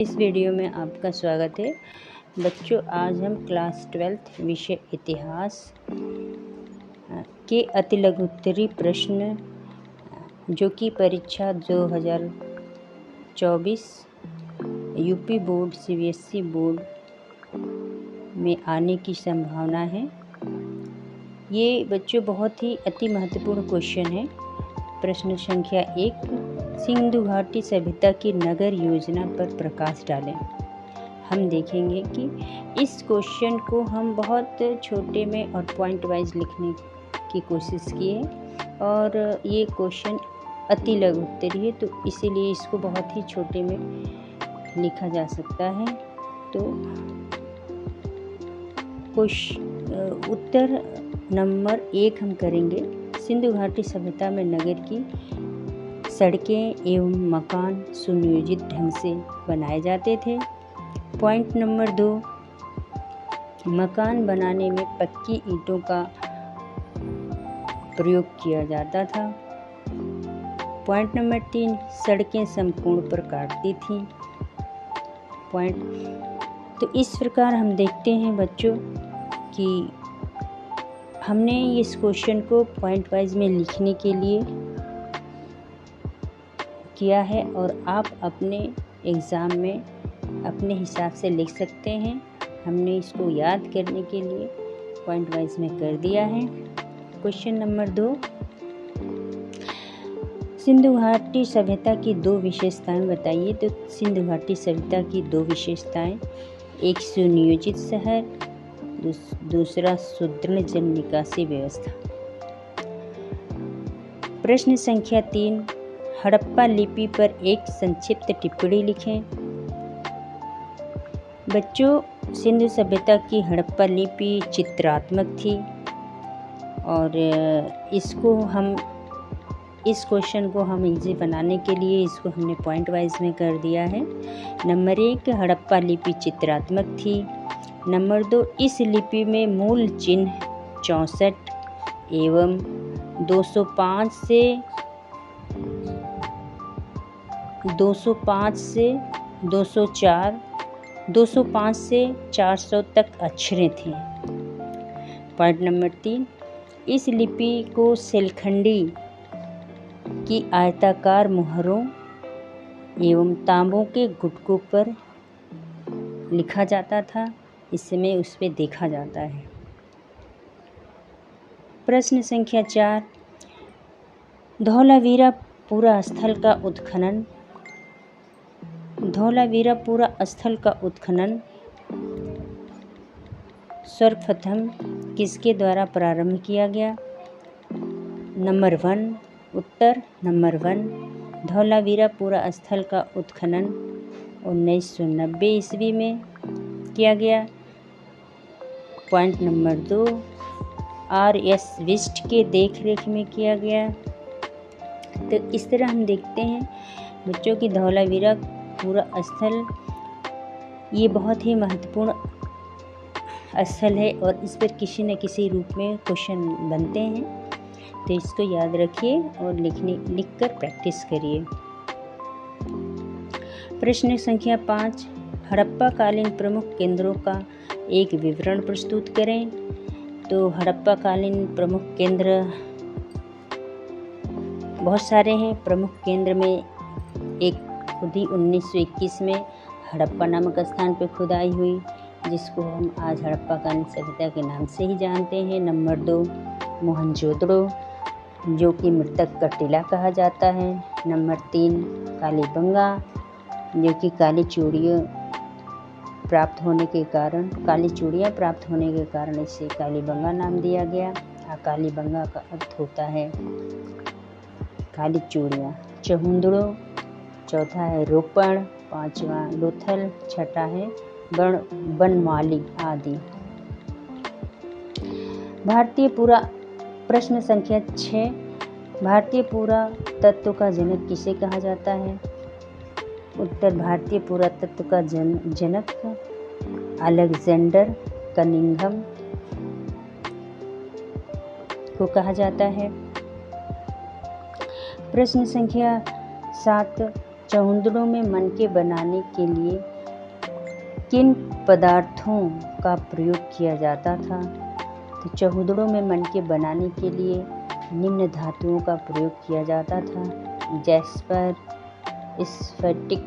इस वीडियो में आपका स्वागत है। बच्चों, आज हम क्लास 12 विषय इतिहास के अति लघुत्तरी प्रश्न जो कि परीक्षा 2024 यूपी बोर्ड सीबीएसई बोर्ड में आने की संभावना है। ये बच्चों बहुत ही अति महत्वपूर्ण क्वेश्चन है। प्रश्न संख्या 1, सिंधु घाटी सभ्यता की नगर योजना पर प्रकाश डालें। हम देखेंगे कि इस क्वेश्चन को हम बहुत छोटे में और पॉइंट वाइज लिखने की कोशिश की है और ये क्वेश्चन अति लघुत्तरी है, तो इसीलिए इसको बहुत ही छोटे में लिखा जा सकता है। तो उत्तर नंबर 1 हम करेंगे। सिंधु घाटी सभ्यता में नगर की सड़कें एवं मकान सुनियोजित ढंग से बनाए जाते थे। पॉइंट नंबर 2, मकान बनाने में पक्की ईंटों का प्रयोग किया जाता था। पॉइंट नंबर 3, सड़कें समकोण पर काटती थीं। तो इस प्रकार हम देखते हैं बच्चों कि हमने इस क्वेश्चन को पॉइंट वाइज में लिखने के लिए किया है और आप अपने एग्ज़ाम में अपने हिसाब से लिख सकते हैं। हमने इसको याद करने के लिए पॉइंट वाइज में कर दिया है। क्वेश्चन नंबर 2, सिंधु घाटी सभ्यता की 2 विशेषताएं बताइए। तो सिंधु घाटी सभ्यता की 2 विशेषताएं, एक सुनियोजित शहर, दूसरा सुदृढ़ जल निकासी व्यवस्था। प्रश्न संख्या 3, हड़प्पा लिपि पर एक संक्षिप्त टिप्पणी लिखें। बच्चों, सिंधु सभ्यता की हड़प्पा लिपि चित्रात्मक थी और इस क्वेश्चन को हम इजी बनाने के लिए इसको हमने पॉइंट वाइज में कर दिया है। नंबर 1, हड़प्पा लिपि चित्रात्मक थी। नंबर 2, इस लिपि में मूल चिन्ह 64 एवं 205 से 400 तक अक्षरें थी। पॉइंट नंबर 3, इस लिपि को शेलखंडी की आयताकार मुहरों एवं तांबों के गुटकों पर लिखा जाता था। इस समय उस पर देखा जाता है। प्रश्न संख्या 4, धौलावीरापुरा स्थल का उत्खनन सर्वप्रथम किसके द्वारा प्रारंभ किया गया? नंबर 1, उत्तर नंबर 1, धौलावीरापुरा स्थल का उत्खनन 1990 ईस्वी में किया गया। Point number 2, R.S. विस्ट के देखरेख में किया गया। तो इस तरह हम देखते हैं बच्चों की धौलावीरापुरा स्थल ये बहुत ही महत्वपूर्ण स्थल है और इस पर किसी न किसी रूप में क्वेश्चन बनते हैं। तो इसको याद रखिए और लिखकर प्रैक्टिस करिए। प्रश्न संख्या 5, हड़प्पा कालीन प्रमुख केंद्रों का एक विवरण प्रस्तुत करें। तो हड़प्पा कालीन प्रमुख केंद्र बहुत सारे हैं। प्रमुख केंद्र में एक खुद ही 1921 में हड़प्पा नामक स्थान पर खुदाई हुई, जिसको हम आज हड़प्पा कालीन सभ्यता के नाम से ही जानते हैं। नंबर 2, मोहनजोदड़ो, जो कि मृतक का टीला कहा जाता है। नंबर 3, कालीबंगा, जो कि काली चूड़ियाँ प्राप्त होने के कारण इसे कालीबंगा नाम दिया गया। कालीबंगा का अर्थ होता है काली चूड़ियाँ। चहुंदड़ो, चौथा है रोपण, 5वां लोथल, छठा है बनमाली आदि। प्रश्न संख्या 6, भारतीय पुरातत्व का जनक किसे कहा जाता है? उत्तर, भारतीय पुरातत्व का जनक अलेक्जेंडर कनिंघम को कहा जाता है। प्रश्न संख्या 7, चहुंदड़ों में मनके बनाने के लिए किन पदार्थों का प्रयोग किया जाता था? तो चहुदड़ों में मनके बनाने के लिए निम्न धातुओं का प्रयोग किया जाता था: जैस्पर, स्फटिक,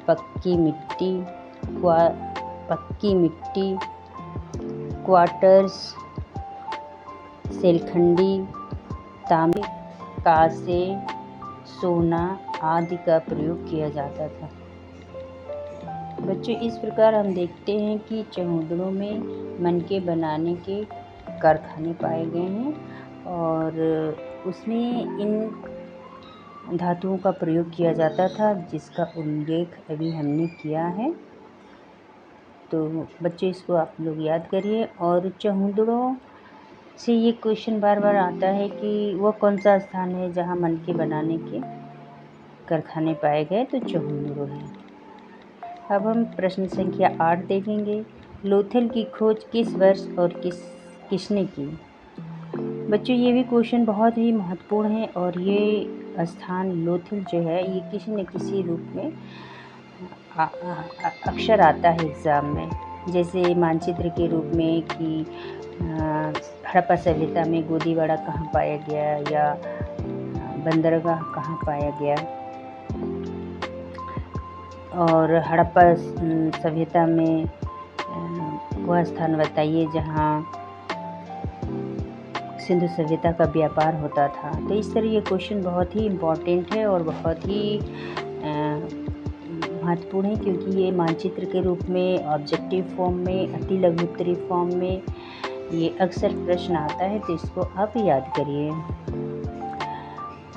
पक्की मिट्टी, क्वार्ट्ज, सेलखंडी, तांबे, कांसे, सोना आदि का प्रयोग किया जाता था। बच्चों, इस प्रकार हम देखते हैं कि चहुदड़ों में मनके बनाने के कारखाने पाए गए हैं और उसमें इन धातुओं का प्रयोग किया जाता था जिसका उल्लेख अभी हमने किया है। तो बच्चों, इसको आप लोग याद करिए। और चहुदड़ों से ये क्वेश्चन बार बार आता है कि वह कौन सा स्थान है जहाँ मनके बनाने के कारखाने पाए गए, तो चहुदड़ों है। अब हम प्रश्न संख्या 8 देखेंगे। लोथल की खोज किस वर्ष और किसने की? बच्चों, ये भी क्वेश्चन बहुत ही महत्वपूर्ण है और ये स्थान लोथल जो है ये किसी न किसी रूप में अक्सर आता है एग्ज़ाम में, जैसे मानचित्र के रूप में कि हड़प्पा सभ्यता में गोदीवाड़ा कहाँ पाया गया या बंदरगाह कहाँ पाया गया, और हड़प्पा सभ्यता में वह स्थान बताइए जहाँ सिंधु सभ्यता का व्यापार होता था। तो इस तरह ये क्वेश्चन बहुत ही इम्पोर्टेंट है और बहुत ही महत्वपूर्ण है, क्योंकि ये मानचित्र के रूप में, ऑब्जेक्टिव फॉर्म में, अति लघु उत्तरीय फॉर्म में ये अक्सर प्रश्न आता है, तो इसको आप याद करिए।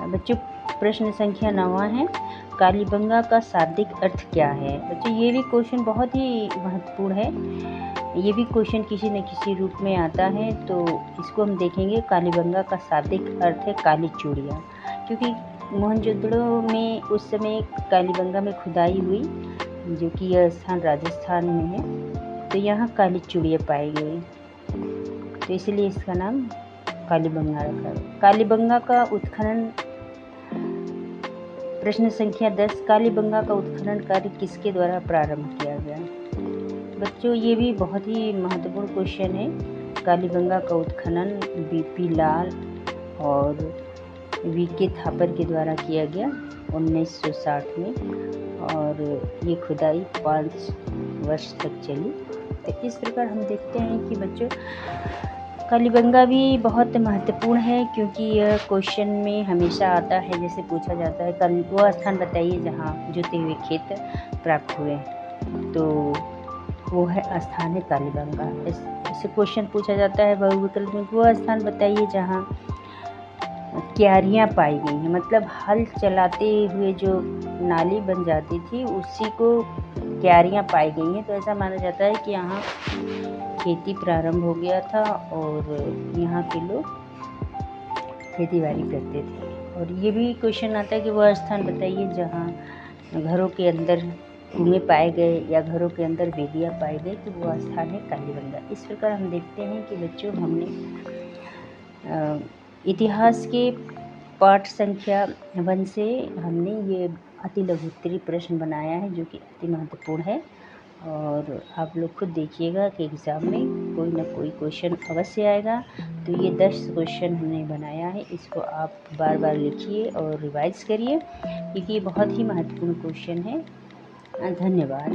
बच्चों, प्रश्न संख्या 9 है। कालीबंगा का शाब्दिक अर्थ क्या है? बच्चों, ये भी क्वेश्चन बहुत ही महत्वपूर्ण है। ये भी क्वेश्चन किसी न किसी रूप में आता है, तो इसको हम देखेंगे। कालीबंगा का शाब्दिक अर्थ है काली चूड़ियाँ, क्योंकि मोहनजोदड़ो में उस समय कालीबंगा में खुदाई हुई, जो कि यह स्थान राजस्थान में है, तो यहाँ काली चूड़ियाँ पाई गई, तो इसलिए इसका नाम कालीबंगा रखा है। कालीबंगा का उत्खनन, प्रश्न संख्या 10, कालीबंगा का उत्खनन कार्य किसके द्वारा प्रारंभ किया गया? बच्चों, ये भी बहुत ही महत्वपूर्ण क्वेश्चन है। कालीबंगा का उत्खनन बीपी लाल और वीके थापर के द्वारा किया गया 1960 में, और ये खुदाई 5 वर्ष तक चली। तो इस प्रकार हम देखते हैं कि बच्चों, कालीबंगा भी बहुत महत्वपूर्ण है, क्योंकि यह क्वेश्चन में हमेशा आता है। जैसे पूछा जाता है वो स्थान बताइए जहाँ जोते हुए खेत प्राप्त हुए, तो वो है स्थान है कालीबंगा। ऐसे क्वेश्चन पूछा जाता है बहुविकल्प में, वो स्थान बताइए जहाँ क्यारियाँ पाई गई हैं, मतलब हल चलाते हुए जो नाली बन जाती थी उसी को क्यारियाँ पाई गई हैं। तो ऐसा माना जाता है कि यहाँ खेती प्रारंभ हो गया था और यहाँ के लोग खेती बाड़ी करते थे। और ये भी क्वेश्चन आता है कि वह स्थान बताइए जहाँ घरों के अंदर कुएं पाए गए या घरों के अंदर वेदियाँ पाई गई, तो वह स्थान है कालीबंगा। इस प्रकार हम देखते हैं कि बच्चों, हमने इतिहास के पाठ संख्या 1 से हमने ये अति लघु उत्तरीय प्रश्न बनाया है, जो कि अति महत्वपूर्ण है। और आप लोग खुद देखिएगा कि एग्ज़ाम में कोई ना कोई क्वेश्चन अवश्य आएगा। तो ये 10 क्वेश्चन हमने बनाया है, इसको आप बार बार लिखिए और रिवाइज करिए, क्योंकि ये बहुत ही महत्वपूर्ण क्वेश्चन है। धन्यवाद।